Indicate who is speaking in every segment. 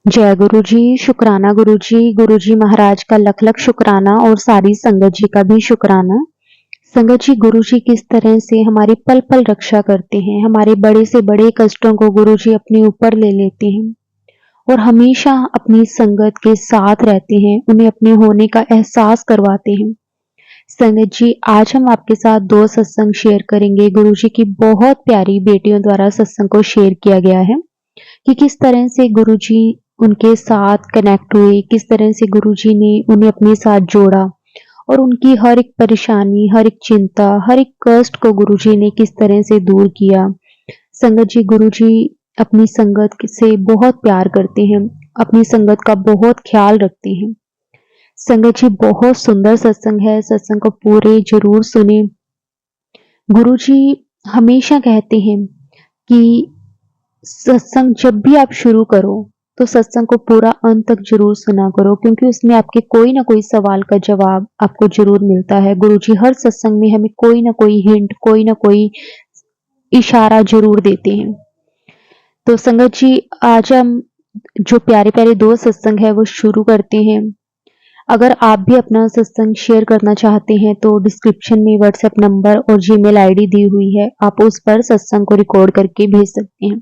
Speaker 1: जय गुरु जी, शुक्राना गुरु जी महाराज का लख लख शुक्राना और सारी संगत जी का भी शुक्राना। संगत जी, गुरु जी किस तरह से हमारी पल पल रक्षा करते हैं, हमारे बड़े से बड़े कष्टों को गुरु जी अपने ऊपर ले लेते हैं और हमेशा अपनी संगत के साथ रहते हैं, उन्हें अपने होने का एहसास करवाते हैं। संगत जी, आज हम आपके साथ दो सत्संग शेयर करेंगे। गुरु जी की बहुत प्यारी बेटियों द्वारा सत्संग को शेयर किया गया है कि किस तरह से गुरुजी उनके साथ कनेक्ट हुए, किस तरह से गुरुजी ने उन्हें अपने साथ जोड़ा और उनकी हर एक परेशानी, हर एक चिंता, हर एक कष्ट को गुरुजी ने किस तरह से दूर किया। संगत जी, गुरुजी अपनी संगत से बहुत प्यार करते हैं, अपनी संगत का बहुत ख्याल रखते हैं। संगत जी, बहुत सुंदर सत्संग है, सत्संग को पूरे जरूर सुने। गुरुजी हमेशा कहते हैं कि सत्संग जब भी आप शुरू करो तो सत्संग को पूरा अंत तक जरूर सुना करो, क्योंकि उसमें आपके कोई ना कोई सवाल का जवाब आपको जरूर मिलता है। गुरुजी हर सत्संग में हमें कोई ना कोई हिंट, कोई ना कोई इशारा जरूर देते हैं। तो संगत जी, आज हम जो प्यारे प्यारे दो सत्संग है वो शुरू करते हैं। अगर आप भी अपना सत्संग शेयर करना चाहते हैं तो डिस्क्रिप्शन में व्हाट्सएप नंबर और जीमेल आईडी दी हुई है, आप उस पर सत्संग को रिकॉर्ड करके भेज सकते हैं।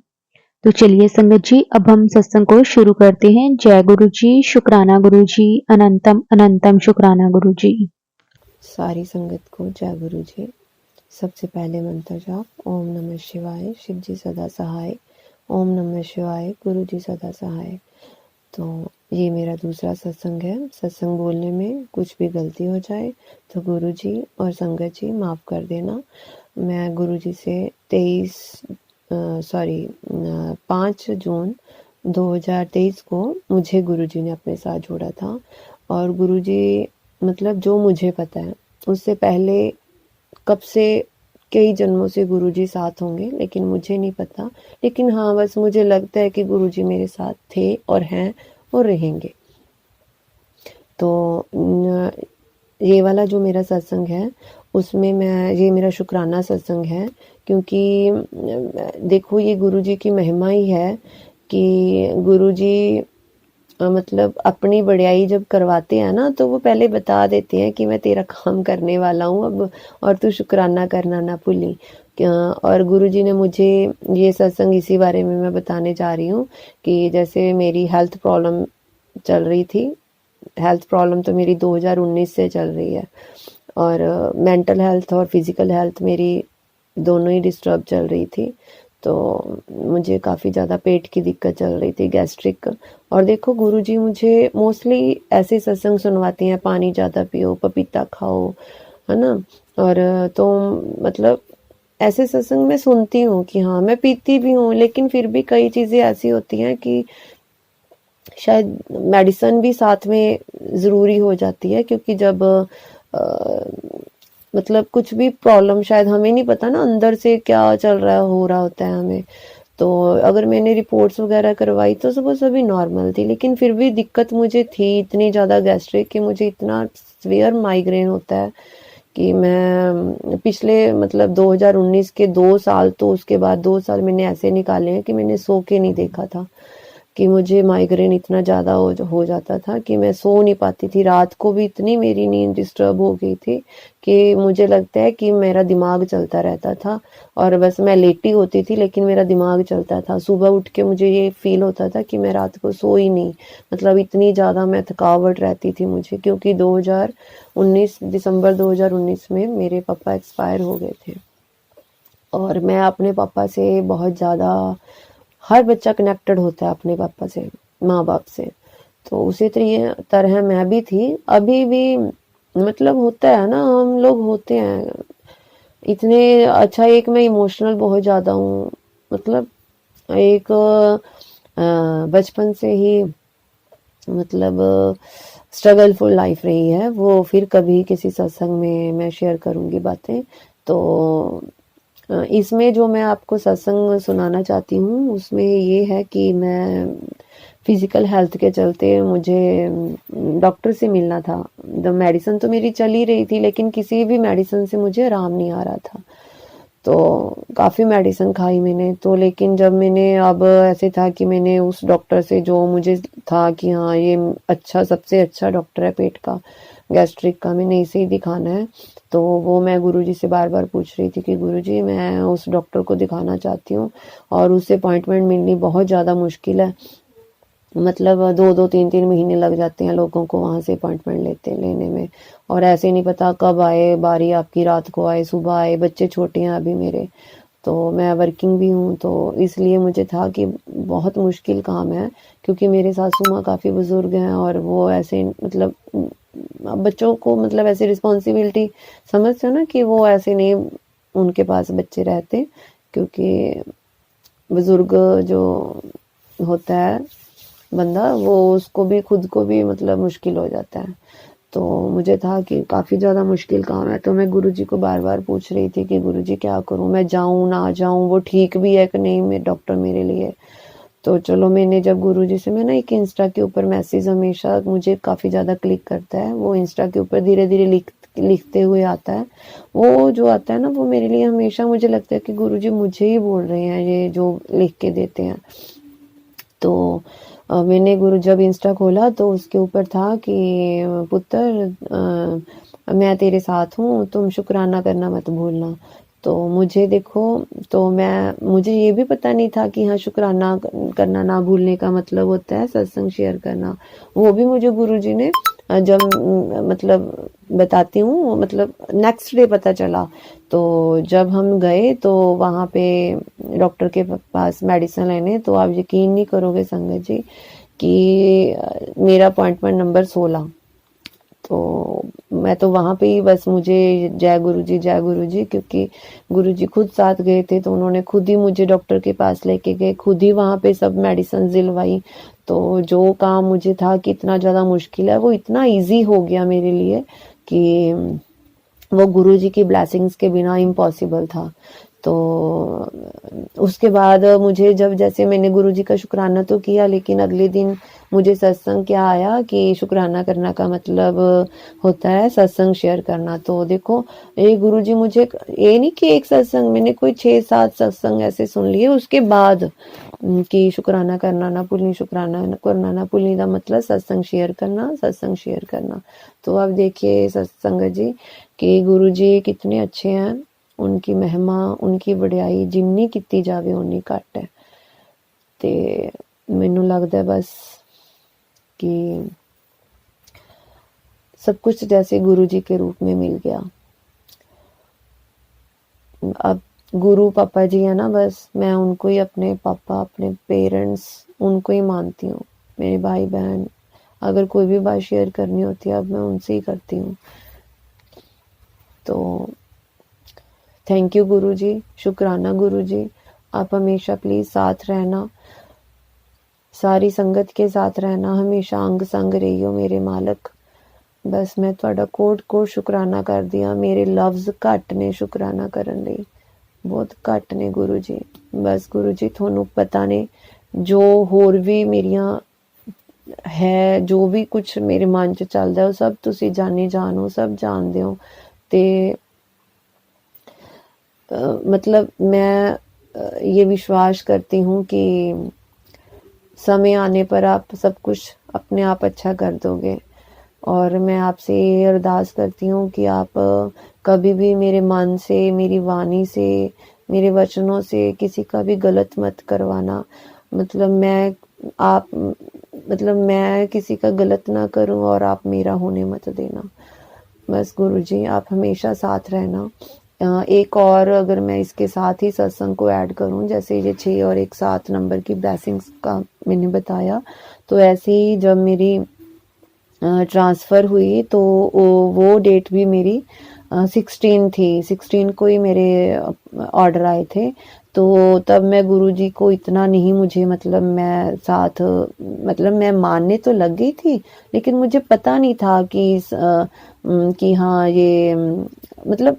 Speaker 1: तो चलिए संगत जी, अब हम सत्संग को शुरू करते हैं। जय गुरु जी, शुक्राना गुरु जी, अनंतम अनंतम शुक्राना गुरु जी।
Speaker 2: सारी संगत को जय गुरु जी। सबसे पहले मंत्र जाप ओम नमः शिवाय, शिव जी सदा सहाय। ओम नमः शिवाय, गुरु जी सदा सहाय। तो ये मेरा दूसरा सत्संग है। सत्संग बोलने में कुछ भी गलती हो जाए तो गुरु जी और संगत जी माफ़ कर देना। मैं गुरु जी से 5 जून 2023 को मुझे गुरु जी ने अपने साथ जोड़ा था। और गुरु जी मतलब जो मुझे पता है उससे पहले कब से कई जन्मों से गुरुजी साथ होंगे, लेकिन मुझे नहीं पता। लेकिन हाँ, बस मुझे लगता है कि गुरुजी मेरे साथ थे और हैं और रहेंगे। तो ये वाला जो मेरा सत्संग है उसमें ये मेरा शुक्राना सत्संग है, क्योंकि देखो ये गुरुजी की महिमा ही है कि गुरुजी मतलब अपनी बड़ाई जब करवाते हैं ना तो वो पहले बता देते हैं कि मैं तेरा काम करने वाला हूँ अब, और तू शुक्राना करना ना भूली। और गुरुजी ने मुझे ये सत्संग इसी बारे में मैं बताने जा रही हूँ कि जैसे मेरी हेल्थ प्रॉब्लम चल रही थी। हेल्थ प्रॉब्लम तो मेरी 2019 से चल रही है, और मेंटल हेल्थ और फिजिकल हेल्थ मेरी दोनों ही डिस्टर्ब चल रही थी। तो मुझे काफ़ी ज़्यादा पेट की दिक्कत चल रही थी, गैस्ट्रिक। और देखो गुरुजी मुझे मोस्टली ऐसे सत्संग सुनवाती हैं, पानी ज़्यादा पियो, पपीता खाओ, है ना। और तो मतलब ऐसे सत्संग मैं सुनती हूँ कि हाँ मैं पीती भी हूँ, लेकिन फिर भी कई चीज़ें ऐसी होती हैं कि शायद मेडिसिन भी साथ में ज़रूरी हो जाती है, क्योंकि जब मतलब कुछ भी प्रॉब्लम शायद हमें नहीं पता ना अंदर से क्या चल रहा है, हो रहा होता है हमें। तो अगर मैंने रिपोर्ट्स वगैरह करवाई तो वो सभी नॉर्मल थी, लेकिन फिर भी दिक्कत मुझे थी इतनी ज़्यादा गैस्ट्रिक कि मुझे इतना सीवियर माइग्रेन होता है कि मैं पिछले मतलब 2019 के 2 साल, तो उसके बाद 2 साल मैंने ऐसे निकाले हैं कि मैंने सो के नहीं देखा था, कि मुझे माइग्रेन इतना ज़्यादा हो जाता था कि मैं सो नहीं पाती थी। रात को भी इतनी मेरी नींद डिस्टर्ब हो गई थी कि मुझे लगता है कि मेरा दिमाग चलता रहता था, और बस मैं लेटी होती थी लेकिन मेरा दिमाग चलता था। सुबह उठ के मुझे ये फील होता था कि मैं रात को सोई नहीं, मतलब इतनी ज़्यादा मैं थकावट रहती थी मुझे, क्योंकि 2019 दिसंबर 2019 में मेरे पापा एक्सपायर हो गए थे। और मैं अपने पापा से बहुत ज़्यादा, हर बच्चा कनेक्टेड होता है अपने पापा से, माँ बाप से। तो उसी तरह मैं भी थी, अभी भी मतलब होता है ना, हम लोग होते हैं इतने। अच्छा, एक मैं इमोशनल बहुत ज़्यादा हूँ, मतलब एक बचपन से ही मतलब स्ट्रगलफुल लाइफ रही है वो। फिर कभी किसी सत्संग में मैं शेयर करूँगी बातें। तो इसमें जो मैं आपको सत्संग सुनाना चाहती हूँ उसमें ये है कि मैं फिजिकल हेल्थ के चलते मुझे डॉक्टर से मिलना था। मेडिसिन तो मेरी चल ही रही थी, लेकिन किसी भी मेडिसिन से मुझे आराम नहीं आ रहा था। तो काफ़ी मेडिसिन खाई मैंने, तो लेकिन जब मैंने अब ऐसे था कि मैंने उस डॉक्टर से, जो मुझे था कि हाँ ये अच्छा, सबसे अच्छा डॉक्टर है पेट का, गैस्ट्रिक का, मैंने इसे ही दिखाना है। तो वो मैं गुरुजी से बार-बार पूछ रही थी कि गुरुजी मैं उस डॉक्टर को दिखाना चाहती हूँ और उससे अपॉइंटमेंट मिलनी बहुत ज़्यादा मुश्किल है। मतलब 2-2 3-3 महीने लग जाते हैं लोगों को वहाँ से अपॉइंटमेंट लेने में, और ऐसे नहीं पता कब आए बारी आपकी, रात को आए, सुबह आए, बच्चे छोटे हैं अभी मेरे, तो मैं वर्किंग भी हूँ, तो इसलिए मुझे था कि बहुत मुश्किल काम है, क्योंकि मेरे सासू माँ काफ़ी बुज़ुर्ग हैं और वो ऐसे मतलब बच्चों को मतलब ऐसे रिस्पॉन्सिबिलिटी समझते हो ना, कि वो ऐसे नहीं उनके पास बच्चे रहते, क्योंकि बुज़ुर्ग जो होता है बंदा, वो उसको भी, खुद को भी मतलब मुश्किल हो जाता है। तो मुझे था कि काफ़ी ज़्यादा मुश्किल काम है, तो मैं गुरुजी को बार-बार पूछ रही थी कि गुरुजी क्या करूँ? मैं जाऊँ, ना जाऊँ? वो ठीक भी है कि नहीं डॉक्टर मेरे लिए? तो चलो, मैंने जब गुरुजी से, मैं ना एक इंस्टा के ऊपर मैसेज हमेशा मुझे काफ़ी ज़्यादा क्लिक करता है, वो इंस्टा के ऊपर धीरे-धीरे लिखते हुए आता है। वो जो आता है ना, वो मेरे लिए हमेशा मुझे लगता है कि गुरुजी मुझे ही बोल रहे हैं, ये जो लिख के देते हैं। तो मैंने जब इंस्टा खोला तो उसके ऊपर था कि पुत्र मैं तेरे साथ हूँ, तुम शुक्राना करना मत भूलना। तो मुझे देखो, तो मुझे ये भी पता नहीं था कि हाँ, शुक्राना करना ना भूलने का मतलब होता है सत्संग शेयर करना। वो भी मुझे गुरुजी ने जब मतलब बताती हूँ, मतलब नेक्स्ट डे पता चला। तो जब हम गए तो वहाँ पे डॉक्टर के पास मेडिसिन लेने, तो आप यकीन नहीं करोगे संगत जी कि मेरा अपॉइंटमेंट नंबर 16। तो मैं तो वहाँ पे ही बस, मुझे जय गुरु जी, क्योंकि गुरु जी खुद साथ गए थे, तो उन्होंने खुद ही मुझे डॉक्टर के पास लेके गए, खुद ही वहाँ पे सब मेडिसिन दिलवाई। तो जो काम मुझे था कि इतना ज़्यादा मुश्किल है, वो इतना इजी हो गया मेरे लिए कि वो गुरुजी की ब्लेसिंग्स के बिना इम्पॉसिबल था। तो उसके बाद मुझे, जब जैसे मैंने गुरुजी का शुक्राना तो किया, लेकिन अगले दिन मुझे सत्संग क्या आया कि शुक्राना करना का मतलब होता है सत्संग शेयर करना। तो देखो, ये गुरुजी मुझे, ये नहीं कि एक सत्संग, मैंने कोई 6-7 सत्संग ऐसे सुन लिए उसके बाद कि शुक्राना करना ना भूलनी, शुक्राना करना ना भूलनी का मतलब सत्संग शेयर करना, सत्संग शेयर करना। तो अब देखिए सत्संग जी कि गुरुजी कितने अच्छे हैं, उनकी महिमा, उनकी वडियाई जिन्नी कीती जावे उन्नी घट है। ते मैनू लगदा बस कि सब कुछ जैसे गुरुजी के रूप में मिल गया। अब गुरु पापा जी है ना, बस मैं उनको ही अपने पापा, अपने पेरेंट्स, उनको ही मानती हूँ। मेरे भाई बहन, अगर कोई भी बात शेयर करनी होती है अब मैं उनसे ही करती हूँ। तो थैंक यू गुरुजी, शुक्राना गुरुजी, आप हमेशा प्लीज साथ रहना, सारी संगत के साथ रहना, हमेशा अंग संग रहियो मेरे मालक। बस मैं ਤੁਹਾਡਾ ਕੋਟ ਸ਼ੁਕਰਾਨਾ ਕਰਦੀ ਹਾਂ। ਮੇਰੇ ਲਫ਼ਜ਼ ਘੱਟ ਨੇ ਸ਼ੁਕਰਾਨਾ ਕਰਨ ਲਈ, ਬਹੁਤ ਘੱਟ ਨੇ ਗੁਰੂ ਜੀ। ਬਸ ਗੁਰੂ ਜੀ ਤੁਹਾਨੂੰ ਪਤਾ ਨੇ ਜੋ ਹੋਰ ਵੀ ਮੇਰੀਆਂ ਹੈ, ਜੋ ਵੀ ਕੁਝ ਮੇਰੇ ਮਨ 'ਚ ਚੱਲਦਾ ਉਹ ਸਭ ਤੁਸੀਂ ਜਾਣੋ, ਸਭ ਜਾਣਦੇ ਹੋ। ਤੇ मतलब मैं ये विश्वास करती हूँ कि समय आने पर आप सब कुछ अपने आप अच्छा कर दोगे, और मैं आपसे ये अरदास करती हूँ कि आप कभी भी मेरे मन से, मेरी वाणी से, मेरे वचनों से किसी का भी गलत मत करवाना। मतलब मैं किसी का गलत ना करूँ और आप मेरा होने मत देना। बस गुरुजी आप हमेशा साथ रहना। एक और अगर मैं इसके साथ ही सत्संग को ऐड करूं, जैसे ये 6 और एक 7 नंबर की ब्लेसिंग्स का मैंने बताया, तो ऐसे ही जब मेरी ट्रांसफ़र हुई तो वो डेट भी मेरी 16 थी, 16 को ही मेरे ऑर्डर आए थे। तो तब मैं गुरुजी को इतना नहीं, मुझे मतलब मैं साथ, मतलब मैं मानने तो लग गई थी, लेकिन मुझे पता नहीं था कि हाँ ये मतलब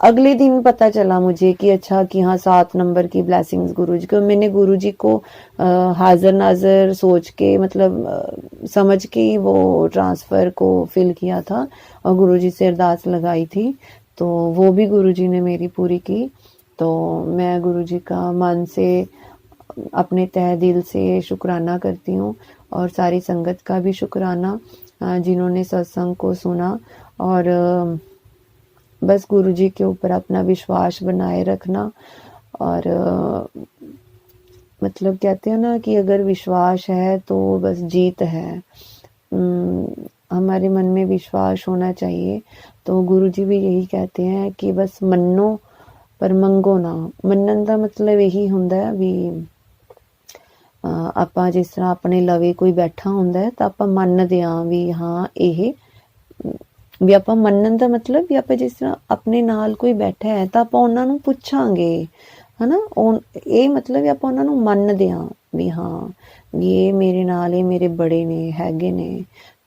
Speaker 2: अगले दिन पता चला मुझे कि अच्छा कि हाँ 7 नंबर की ब्लेसिंग्स गुरुजी को, मैंने गुरुजी को हाजिर नाजर सोच के, मतलब समझ के ही वो ट्रांसफ़र को फिल किया था और गुरुजी से अरदास लगाई थी। तो वो भी गुरुजी ने मेरी पूरी की। तो मैं गुरुजी का मन से अपने तहे दिल से शुक्राना करती हूँ, और सारी संगत का भी शुक्राना जिन्होंने सत्संग को सुना। और बस गुरुजी के ऊपर अपना विश्वास बनाए रखना। और मतलब कहते हैं ना कि अगर विश्वास है तो बस जीत है। हमारे मन में विश्वास होना चाहिए। तो गुरुजी भी यही कहते हैं कि बस मन्नो पर मंगो ना। ਮੰਨਣ ਦਾ ਮਤਲਬ ਇਹੀ ਹੁੰਦਾ ਹੈ ਵੀ ਆਪਾਂ ਜਿਸ ਤਰ੍ਹਾਂ ਆਪਣੇ ਲਵੇ ਕੋਈ ਬੈਠਾ ਹੁੰਦਾ ਹੈ ਤਾਂ ਆਪਾਂ ਮੰਨਦੇ ਹਾਂ ਵੀ ਹਾਂ ਇਹ ਵੀ ਆਪਾਂ ਮੰਨਣ ਦਾ ਮਤਲਬ ਵੀ ਆਪਾਂ ਜਿਸ ਤਰ੍ਹਾਂ ਆਪਣੇ ਨਾਲ ਕੋਈ ਬੈਠਾ ਹੈ ਤਾਂ ਆਪਾਂ ਉਹਨਾਂ ਨੂੰ ਪੁੱਛਾਂਗੇ, ਹਨਾ। ਇਹ ਮਤਲਬ ਵੀ ਆਪਾਂ ਉਹਨਾਂ ਨੂੰ ਮੰਨਦੇ ਹਾਂ ਵੀ ਹਾਂ ਵੀ ਇਹ ਮੇਰੇ ਨਾਲ, ਇਹ ਮੇਰੇ ਬੜੇ ਨੇ, ਹੈਗੇ ਨੇ।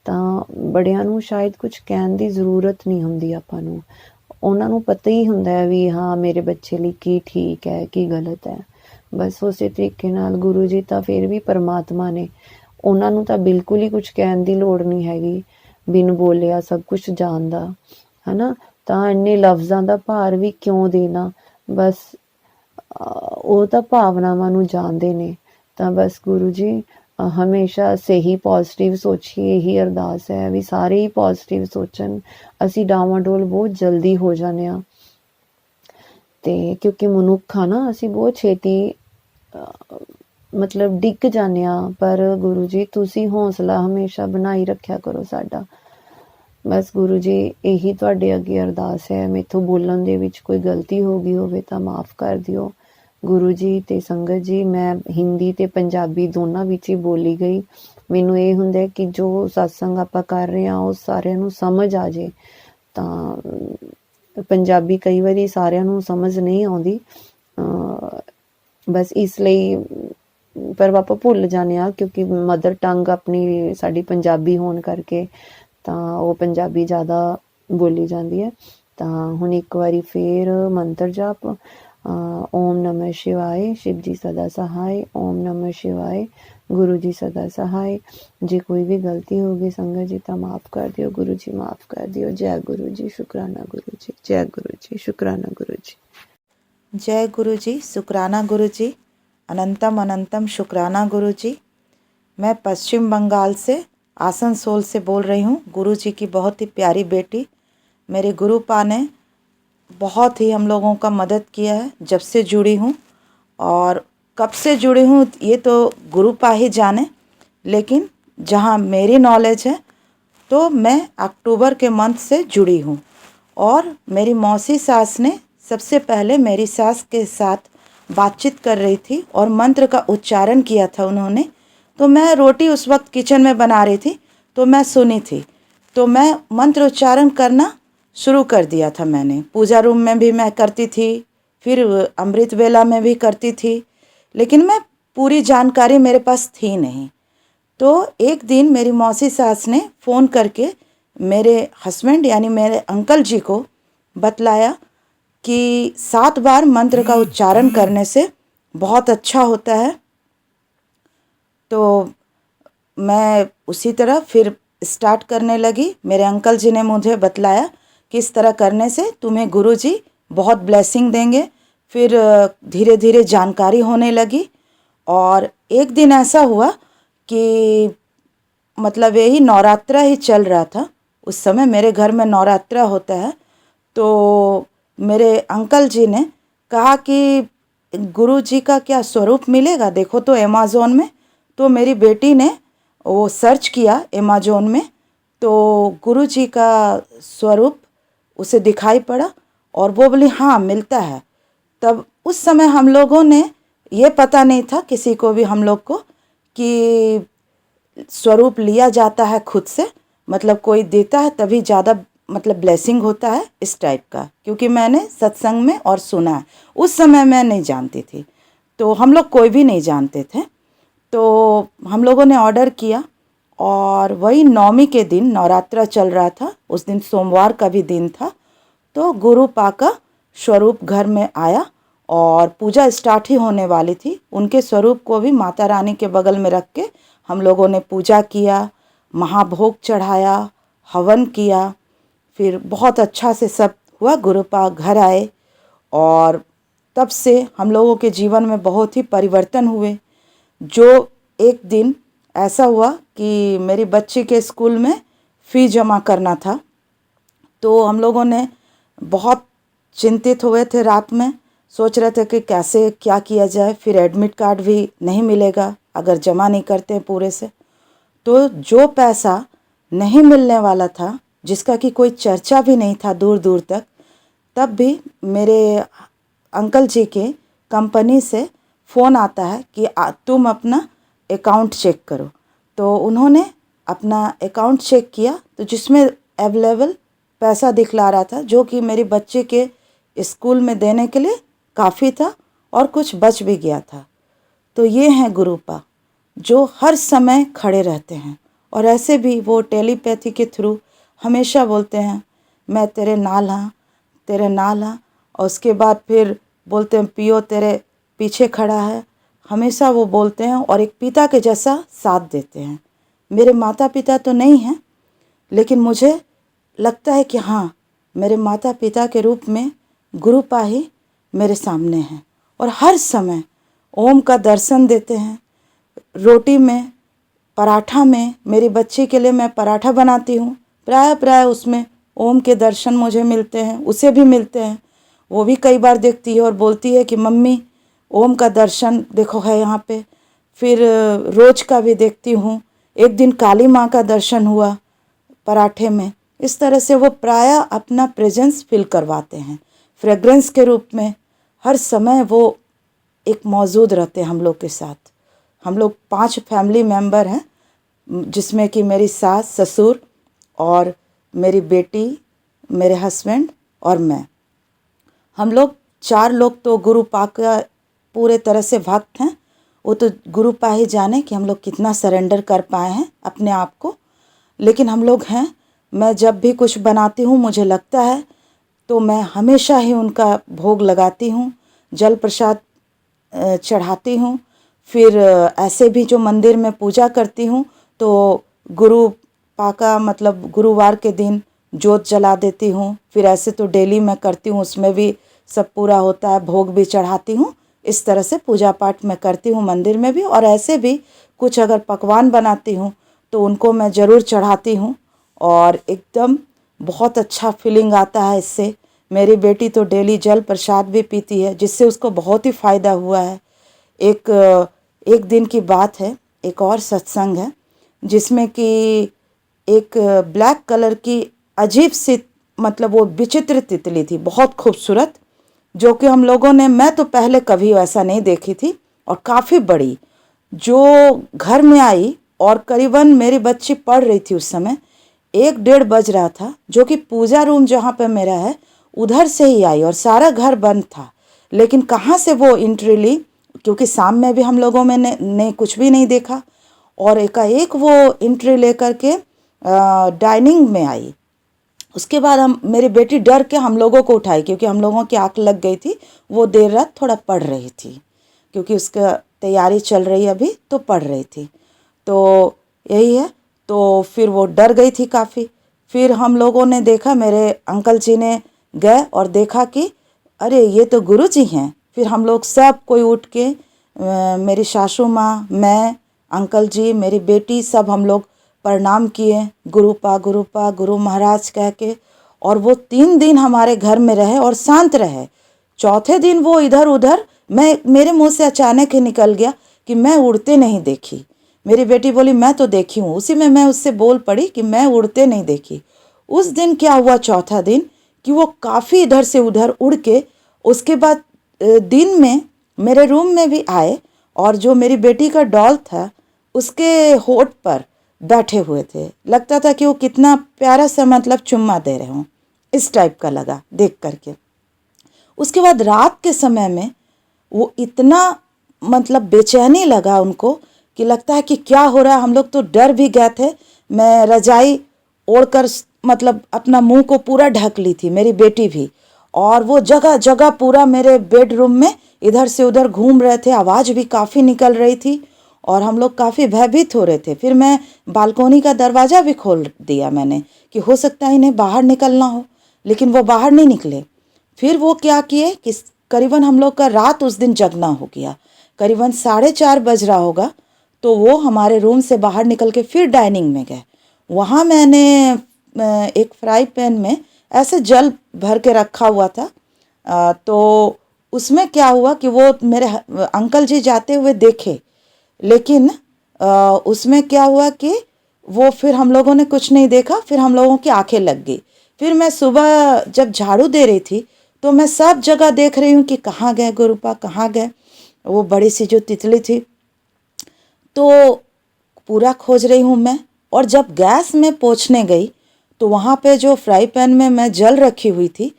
Speaker 2: ਤਾਂ ਬੜਿਆਂ ਨੂੰ ਸ਼ਾਇਦ ਕੁਝ ਕਹਿਣ ਦੀ ਜ਼ਰੂਰਤ ਨਹੀਂ ਹੁੰਦੀ ਆਪਾਂ ਨੂੰ। ਉਹਨਾਂ ਨੂੰ ਪਤਾ ਹੀ ਹੁੰਦਾ ਹੈ ਵੀ ਹਾਂ ਮੇਰੇ ਬੱਚੇ ਲਈ ਕੀ ਠੀਕ ਹੈ, ਕੀ ਗਲਤ ਹੈ। ਬਸ ਉਸੇ ਤਰੀਕੇ ਨਾਲ ਗੁਰੂ ਜੀ ਤਾਂ ਫਿਰ ਵੀ ਪਰਮਾਤਮਾ ਨੇ, ਉਹਨਾਂ ਨੂੰ ਤਾਂ ਬਿਲਕੁਲ ਹੀ ਕੁਝ ਕਹਿਣ ਦੀ ਲੋੜ ਨਹੀਂ ਹੈਗੀ। ਬਿਨ ਬੋਲਿਆ ਸਭ ਕੁਝ ਜਾਣਦਾ, ਹਨਾ। ਤਾਂ ਇੰਨੇ ਲਫ਼ਜ਼ਾਂ ਦਾ ਭਾਰ ਵੀ ਕਿਉਂ ਦੇਣਾ। ਬਸ ਉਹ ਤਾਂ ਭਾਵਨਾਵਾਂ ਨੂੰ ਜਾਣਦੇ ਨੇ। ਤਾਂ ਬਸ ਗੁਰੂ ਜੀ ਹਮੇਸ਼ਾ ਸਹੀ ਪੋਜ਼ਿਟਿਵ ਸੋਚੀਏ, ਇਹੀ ਅਰਦਾਸ ਹੈ ਵੀ ਸਾਰੇ ਹੀ ਪੋਜ਼ਿਟਿਵ ਸੋਚਣ। ਅਸੀਂ ਡਾਵਾਂਡੋਲ ਬਹੁਤ ਜਲਦੀ ਹੋ ਜਾਂਦੇ ਹਾਂ, ਤੇ ਕਿਉਂਕਿ ਮਨੁੱਖ ਆ ਨਾ, ਅਸੀਂ ਬਹੁਤ ਛੇਤੀ ਮਤਲਬ ਡਿੱਗ ਜਾਂਦੇ ਹਾਂ। ਪਰ ਗੁਰੂ ਜੀ ਤੁਸੀਂ ਹੌਸਲਾ ਹਮੇਸ਼ਾ ਬਣਾਈ ਰੱਖਿਆ ਕਰੋ ਸਾਡਾ। ਬਸ ਗੁਰੂ ਜੀ ਇਹੀ ਤੁਹਾਡੇ ਅੱਗੇ ਅਰਦਾਸ ਹੈ। ਮੈਥੋਂ ਬੋਲਣ ਦੇ ਵਿੱਚ ਕੋਈ ਗਲਤੀ ਹੋ ਗਈ ਹੋਵੇ ਤਾਂ ਮਾਫ਼ ਕਰ ਦਿਓ ਗੁਰੂ ਜੀ। ਤੇ ਸੰਗਤ ਜੀ, ਮੈਂ ਹਿੰਦੀ ਤੇ ਪੰਜਾਬੀ ਦੋਨਾਂ ਵਿੱਚ ਹੀ ਬੋਲੀ ਗਈ। ਮੈਨੂੰ ਇਹ ਹੁੰਦਾ ਕਿ ਜੋ ਸਤਸੰਗ ਆਪਾਂ ਕਰ ਰਹੇ ਹਾਂ ਉਹ ਸਾਰਿਆਂ ਨੂੰ ਸਮਝ ਆ ਜੇ। ਤਾਂ ਪੰਜਾਬੀ ਕਈ ਵਾਰੀ ਸਾਰਿਆਂ ਨੂੰ ਸਮਝ ਨਹੀਂ ਆਉਂਦੀ, ਬਸ ਇਸ ਲਈ ਪਰ ਆਪਾਂ ਭੁੱਲ ਜਾਂਦੇ ਹਾਂ ਕਿਉਂਕਿ ਮਦਰ ਟੰਗ ਆਪਣੀ ਸਾਡੀ ਪੰਜਾਬੀ ਹੋਣ ਕਰਕੇ ਤਾਂ ਉਹ ਪੰਜਾਬੀ ਜ਼ਿਆਦਾ ਬੋਲੀ ਜਾਂਦੀ ਹੈ। ਤਾਂ ਹੁਣ ਇੱਕ ਵਾਰੀ ਫੇਰ ਮੰਤਰ ਜਾਪ, ਓਮ ਨਮः शिवाय, शिव जी सदा सहाय। ओम नमः शिवाय, गुरु जी सदा सहाय। जे कोई भी गलती होगी संगत जी तो माफ़ कर दियो गुरु जी, माफ़ कर दियो। जय गुरु जी, शुक्राना गुरु जी। जय गुरु जी, शुक्राना गुरु जी।
Speaker 3: जय गुरु जी, शुक्राना गुरु जी। अनंतम अनंतम शुक्राना गुरु जी। मैं पश्चिम बंगाल से आसनसोल से बोल रही हूँ। गुरु जी की बहुत ही प्यारी बेटी। मेरे गुरुपा ने बहुत ही हम लोगों का मदद किया है जब से जुड़ी हूँ। और कब से जुड़ी हूँ ये तो गुरुपा ही जाने, लेकिन जहाँ मेरी नॉलेज है तो मैं अक्टूबर के मंथ से जुड़ी हूँ। और मेरी मौसी सास ने सबसे पहले मेरी सास के साथ बातचीत कर रही थी और मंत्र का उच्चारण किया था उन्होंने। तो मैं रोटी उस वक्त किचन में बना रही थी तो मैं सुनी थी, तो मैं मंत्र उच्चारण करना शुरू कर दिया था। मैंने पूजा रूम में भी मैं करती थी, फिर अमृत वेला में भी करती थी, लेकिन मैं पूरी जानकारी मेरे पास थी नहीं। तो एक दिन मेरी मौसी सास ने फ़ोन करके मेरे हस्बैंड यानी मेरे अंकल जी को बतलाया कि 7 बार मंत्र का उच्चारण करने से बहुत अच्छा होता है। तो मैं उसी तरह फिर स्टार्ट करने लगी। मेरे अंकल जी ने मुझे बतलाया कि इस तरह करने से तुम्हें गुरुजी बहुत ब्लेसिंग देंगे। फिर धीरे धीरे जानकारी होने लगी। और एक दिन ऐसा हुआ कि मतलब यही नवरात्रा ही चल रहा था उस समय, मेरे घर में नवरात्रा होता है। तो मेरे अंकल जी ने कहा कि गुरु जी का क्या स्वरूप मिलेगा, देखो तो अमेज़ॉन में। तो मेरी बेटी ने वो सर्च किया अमेज़ॉन में, तो गुरु जी का स्वरूप उसे दिखाई पड़ा और वो बोली हाँ मिलता है। तब उस समय हम लोगों ने ये पता नहीं था किसी को भी हम लोग को कि स्वरूप लिया जाता है खुद से, मतलब कोई देता है तभी ज़्यादा मतलब ब्लेसिंग होता है इस टाइप का। क्योंकि मैंने सत्संग में और सुना है, उस समय मैं नहीं जानती थी, तो हम लोग कोई भी नहीं जानते थे। तो हम लोगों ने ऑर्डर किया और वही नवमी के दिन नवरात्रा चल रहा था, उस दिन सोमवार का भी दिन था। तो गुरुपा का स्वरूप घर में आया और पूजा स्टार्ट ही होने वाली थी। उनके स्वरूप को भी माता रानी के बगल में रख के हम लोगों ने पूजा किया, महाभोग चढ़ाया, हवन किया, फिर बहुत अच्छा से सब हुआ गुरुपा घर आए और तब से हम लोगों के जीवन में बहुत ही परिवर्तन हुए। जो एक दिन ऐसा हुआ कि मेरी बच्ची के स्कूल में फ़ीस जमा करना था, तो हम लोगों ने बहुत चिंतित हुए थे। रात में सोच रहे थे कि कैसे क्या किया जाए, फिर एडमिट कार्ड भी नहीं मिलेगा अगर जमा नहीं करते हैं पूरे से। तो जो पैसा नहीं मिलने वाला था, जिसका कि कोई चर्चा भी नहीं था दूर दूर तक, तब भी मेरे अंकल जी के कंपनी से फ़ोन आता है कि तुम अपना अकाउंट चेक करो। तो उन्होंने अपना अकाउंट चेक किया, तो जिसमें अवेलेबल पैसा दिखला रहा था, जो कि मेरी बच्चे के स्कूल में देने के लिए काफ़ी था और कुछ बच भी गया था। तो ये हैं गुरुपा, जो हर समय खड़े रहते हैं और ऐसे भी वो टेलीपैथी के थ्रू हमेशा बोलते हैं, मैं तेरे नाल हाँ, तेरे नाल हाँ। और उसके बाद फिर बोलते हैं, पियो तेरे पीछे खड़ा है। हमेशा वो बोलते हैं और एक पिता के जैसा साथ देते हैं। मेरे माता पिता तो नहीं हैं, लेकिन मुझे लगता है कि हाँ, मेरे माता पिता के रूप में गुरुपा ही मेरे सामने हैं और हर समय ओम का दर्शन देते हैं। रोटी में, पराठा में, मेरी बच्ची के लिए मैं पराठा बनाती हूँ, प्राय उसमें ओम के दर्शन मुझे मिलते हैं, उसे भी मिलते हैं। वो भी कई बार देखती है और बोलती है कि मम्मी ओम का दर्शन देखो है यहाँ पे। फिर रोज का भी देखती हूँ। एक दिन काली माँ का दर्शन हुआ पराठे में। इस तरह से वो प्राय अपना प्रेजेंस फील करवाते हैं। फ्रेग्रेंस के रूप में हर समय वो एक मौजूद रहते हैं हम लोग के साथ। हम लोग 5 फैमिली मेंबर हैं, जिसमें कि मेरी सास, ससुर और मेरी बेटी, मेरे हस्बैंड और मैं। हम लोग 4 लोग तो गुरुपा का पूरे तरह से भक्त हैं। वो तो गुरुपा ही जाने कि हम लोग कितना सरेंडर कर पाए हैं अपने आप को। लेकिन हम लोग हैं, मैं जब भी कुछ बनाती हूँ मुझे लगता है, तो मैं हमेशा ही उनका भोग लगाती हूँ, जल प्रसाद चढ़ाती हूँ। फिर ऐसे भी जो मंदिर में पूजा करती हूँ, तो गुरुपा का मतलब गुरुवार के दिन जोत जला देती हूँ। फिर ऐसे तो डेली मैं करती हूँ, उसमें भी सब पूरा होता है, भोग भी चढ़ाती हूँ। इस तरह से पूजा पाठ मैं करती हूँ मंदिर में भी। और ऐसे भी कुछ अगर पकवान बनाती हूँ तो उनको मैं ज़रूर चढ़ाती हूँ और एकदम बहुत अच्छा फीलिंग आता है इससे। मेरी बेटी तो डेली जल प्रसाद भी पीती है, जिससे उसको बहुत ही फ़ायदा हुआ है। एक दिन की बात है, एक और सत्संग है जिसमें कि एक ब्लैक कलर की अजीब सी, मतलब वो विचित्र तितली थी, बहुत खूबसूरत, जो कि हम लोगों ने, मैं तो पहले कभी ऐसा नहीं देखी थी, और काफ़ी बड़ी, जो घर में आई और करीबन मेरी बच्ची पढ़ रही थी उस समय, 1-1:30 बज रहा था, जो कि पूजा रूम जहाँ पे मेरा है उधर से ही आई और सारा घर बंद था। लेकिन कहाँ से वो एंट्री ली, क्योंकि शाम में भी हम लोगों में ने कुछ भी नहीं देखा, और एकाएक वो एंट्री लेकर के डाइनिंग में आई। उसके बाद मेरी बेटी डर के हम लोगों को उठाई, क्योंकि हम लोगों की आँख लग गई थी। वो देर रात थोड़ा पढ़ रही थी, क्योंकि उसका तैयारी चल रही अभी, तो पढ़ रही थी। तो यही है, तो फिर वो डर गई थी काफ़ी। फिर हम लोगों ने देखा, मेरे अंकल जी ने गए और देखा कि अरे ये तो गुरु जी हैं। फिर हम लोग सब कोई उठ के, मेरी सासू माँ, मैं, अंकल जी, मेरी बेटी, सब हम लोग प्रणाम किए, गुरुपा गुरुपा गुरु महाराज कह के। और वो 3 दिन हमारे घर में रहे और शांत रहे। चौथे दिन वो इधर उधर, मेरे मुंह से अचानक ही निकल गया कि मैं उड़ते नहीं देखी। मेरी बेटी बोली मैं तो देखी हूँ। उसी में मैं उससे बोल पड़ी कि मैं उड़ते नहीं देखी। उस दिन क्या हुआ, चौथा दिन, कि वो काफ़ी इधर से उधर उड़ के, उसके बाद दिन में मेरे रूम में भी आए, और जो मेरी बेटी का डॉल था उसके होठ पर बैठे हुए थे। लगता था कि वो कितना प्यारा सा, मतलब चुम्मा दे रहे हों, इस टाइप का लगा देख करके। उसके बाद रात के समय में वो इतना, मतलब बेचैनी लगा उनको, कि लगता है कि क्या हो रहा है। हम लोग तो डर भी गए थे। मैं रजाई ओढ़कर, मतलब अपना मुंह को पूरा ढक ली थी, मेरी बेटी भी। और वो जगह जगह पूरा मेरे बेडरूम में इधर से उधर घूम रहे थे, आवाज़ भी काफ़ी निकल रही थी, और हम लोग काफ़ी भयभीत हो रहे थे। फिर मैं बालकोनी का दरवाज़ा भी खोल दिया मैंने, कि हो सकता है इन्हें बाहर निकलना हो। लेकिन वो बाहर नहीं निकले। फिर वो क्या किए कि करीबन हम लोग का रात उस दिन जगना हो गया, करीबन 4:30 बज रहा होगा। तो वो हमारे रूम से बाहर निकल के फिर डाइनिंग में गए। वहाँ मैंने एक फ्राई पैन में ऐसे जल भर के रखा हुआ था। तो उसमें क्या हुआ कि वो मेरे अंकल जी जाते हुए देखे, लेकिन उसमें क्या हुआ कि वो फिर हम लोगों ने कुछ नहीं देखा, फिर हम लोगों की आंखें लग गई। फिर मैं सुबह जब झाड़ू दे रही थी तो मैं सब जगह देख रही हूँ कि कहाँ गए गुरुपा, कहाँ गए। वो बड़ी सी जो तितली थी, तो पूरा खोज रही हूँ मैं। और जब गैस में पोंछने गई तो वहाँ पे जो फ्राई पैन में मैं जल रखी हुई थी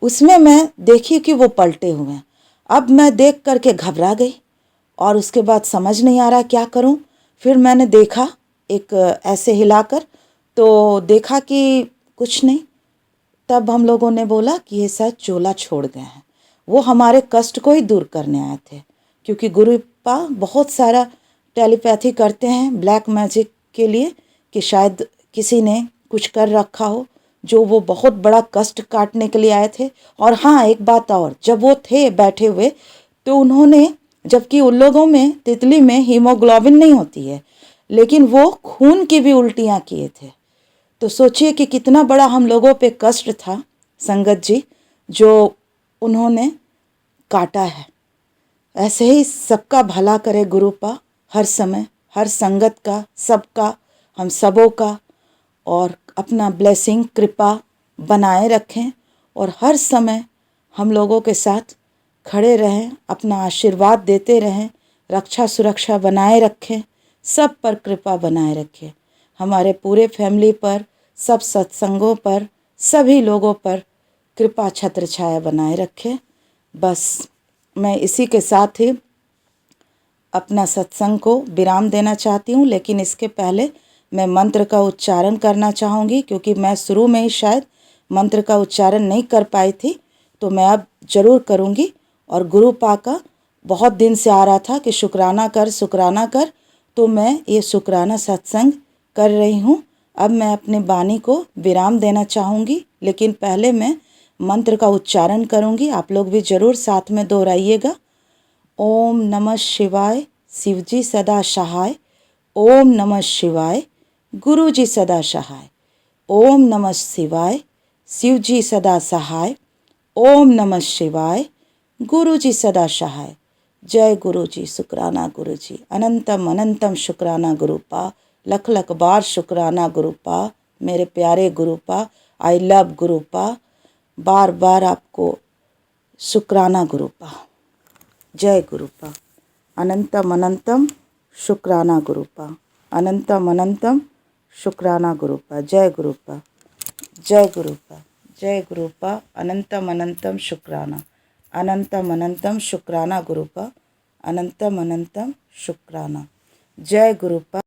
Speaker 3: उसमें मैं देखी कि वो पलटे हुए हैं। अब मैं देख करके घबरा गई और उसके बाद समझ नहीं आ रहा क्या करूं। फिर मैंने देखा एक ऐसे हिलाकर, तो देखा कि कुछ नहीं। तब हम लोगों ने बोला कि ये शायद चोला छोड़ गए हैं, वो हमारे कष्ट को ही दूर करने आए थे। क्योंकि गुरुपा बहुत सारा टेलीपैथी करते हैं ब्लैक मैजिक के लिए, कि शायद किसी ने कुछ कर रखा हो, जो वो बहुत बड़ा कष्ट काटने के लिए आए थे। और हाँ, एक बात और, जब वो थे बैठे हुए तो उन्होंने, जबकि उन लोगों में, तितली में हीमोग्लोबिन नहीं होती है, लेकिन वो खून की भी उल्टियाँ किए थे। तो सोचिए कि कितना बड़ा हम लोगों पे कष्ट था संगत जी, जो उन्होंने काटा है। ऐसे ही सबका भला करे गुरुपा, हर समय, हर संगत का, सबका, हम सबों का। और अपना ब्लेसिंग, कृपा बनाए रखें और हर समय हम लोगों के साथ खड़े रहें, अपना आशीर्वाद देते रहें, रक्षा सुरक्षा बनाए रखें, सब पर कृपा बनाए रखें। हमारे पूरे फैमिली पर, सब सत्संगों पर, सभी लोगों पर कृपा छत्र छाया बनाए रखें। बस मैं इसी के साथ ही अपना सत्संग को विराम देना चाहती हूँ। लेकिन इसके पहले मैं मंत्र का उच्चारण करना चाहूँगी, क्योंकि मैं शुरू में ही शायद मंत्र का उच्चारण नहीं कर पाई थी, तो मैं अब ज़रूर करूँगी। और गुरुपा का बहुत दिन से आ रहा था कि शुक्राना कर, शुक्राना कर, तो मैं ये शुक्राना सत्संग कर रही हूँ। अब मैं अपनी वाणी को विराम देना चाहूँगी, लेकिन पहले मैं मंत्र का उच्चारण करूँगी। आप लोग भी ज़रूर साथ में दोहराइएगा। ओम नमः शिवाय, शिवजी सदा सहाय। ओम नमः शिवाय, गुरुजी सदा सहाय। ओम नमः शिवाय, शिवजी सदा सहाय। ओम नमः शिवाय, गुरुजी सदा सहाय। जय गुरुजी, शुक्राना गुरुजी, अनंतम अनंतम शुक्राना गुरुपा, लख लख बार शुक्राना गुरुपा, मेरे प्यारे गुरुपा। आई लव गुरुपा, बार बार आपको शुक्राना गुरुपा। जय गुरुपा, अनंतम अनंतम शुक्राना गुरुपा, अनंतम अनंतम शुक्राना गुरुपा। जय गुरुपा, जय गुरुपा, जय गुरुपा, अनंतम अनंतम शुक्राना, अनंतम अनंतम शुक्राना गुरुपा, अनंतम अनंतम शुक्राना। जय गुरुपा।